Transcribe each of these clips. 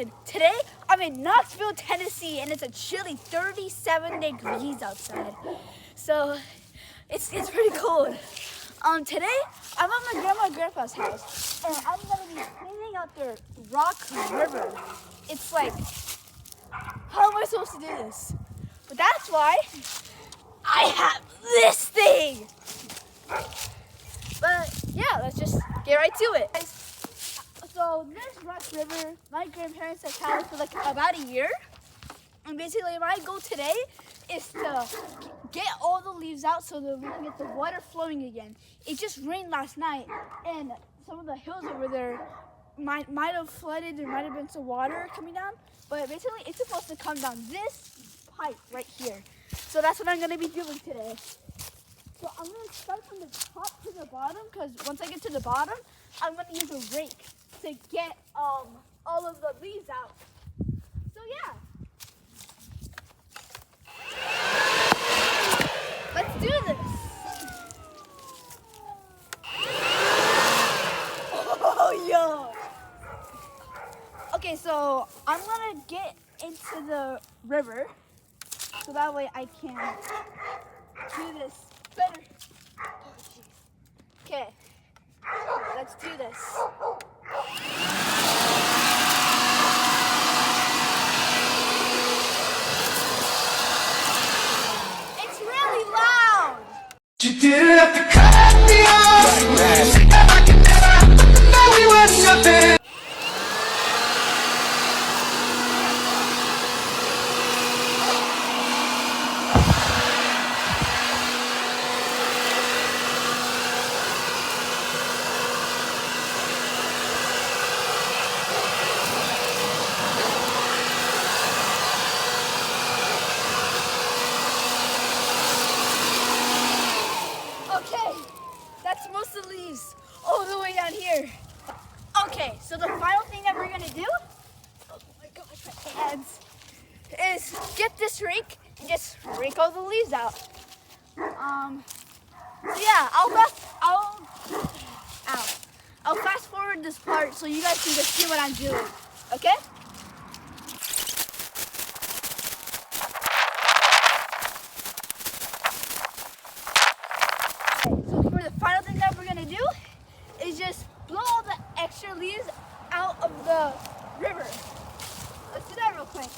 Legend. Today, I'm in Knoxville, Tennessee, and it's a chilly 37 degrees outside. So, it's pretty cold. Today, I'm at my grandma and grandpa's house, and I'm gonna be cleaning out their rock river. It's like, how am I supposed to do this? But that's why I have this thing. But yeah, let's just get right to it. So this rock river, my grandparents have had it for like about a year. And basically my goal today is to get all the leaves out so that we can get the water flowing again. It just rained last night and some of the hills over there might have flooded. There might have been some water coming down. But basically it's supposed to come down this pipe right here. So that's what I'm going to be doing today. So I'm going to start from the top to the bottom because once I get to the bottom, I'm going to use a rake to get all of the leaves out. So yeah. Let's do this. Oh, yo. Okay, so I'm going to get into the river so that way I can do this better. Oh, jeez. Okay, let's do this. It's really loud. You didn't have to cut me off. I could never know we were nothing. Okay, that's most of the leaves all the way down here. Okay, so the final thing that we're gonna do, oh my gosh, my hands, is get this rake and just rake all the leaves out. So yeah, I'll fast forward this part so you guys can just see what I'm doing, okay? So for the final thing that we're gonna do is just blow all the extra leaves out of the river. Let's do that real quick.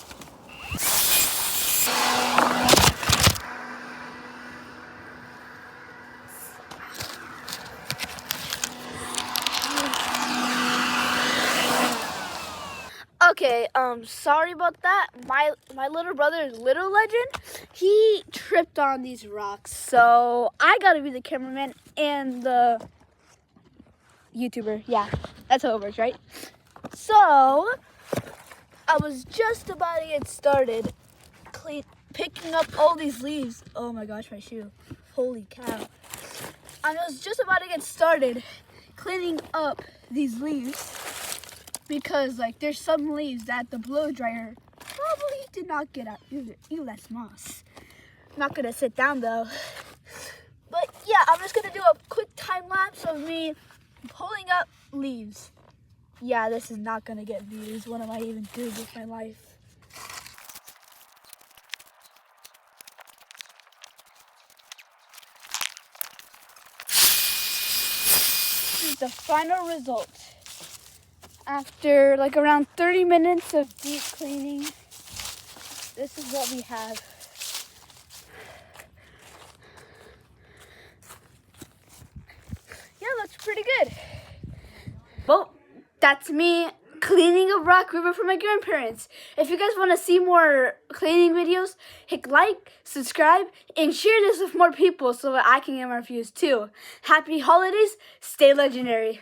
Okay, sorry about that. My little brother, Little Legend, he tripped on these rocks. So I gotta be the cameraman and the YouTuber. Yeah, that's how it works, right? So I was just about to get started picking up all these leaves. Oh my gosh, my shoe. Holy cow. I was just about to get started cleaning up these leaves. Because like there's some leaves that the blow dryer probably did not get out. Ew, that's moss. I'm not gonna sit down though. But yeah, I'm just gonna do a quick time lapse of me pulling up leaves. Yeah, this is not gonna get views. What am I even doing with my life? This is the final result. After like around 30 minutes of deep cleaning, this is what we have. Yeah, looks pretty good. Well, that's me cleaning a rock river for my grandparents. If you guys want to see more cleaning videos, hit like, subscribe, and share this with more people so that I can get more views too. Happy holidays, stay legendary.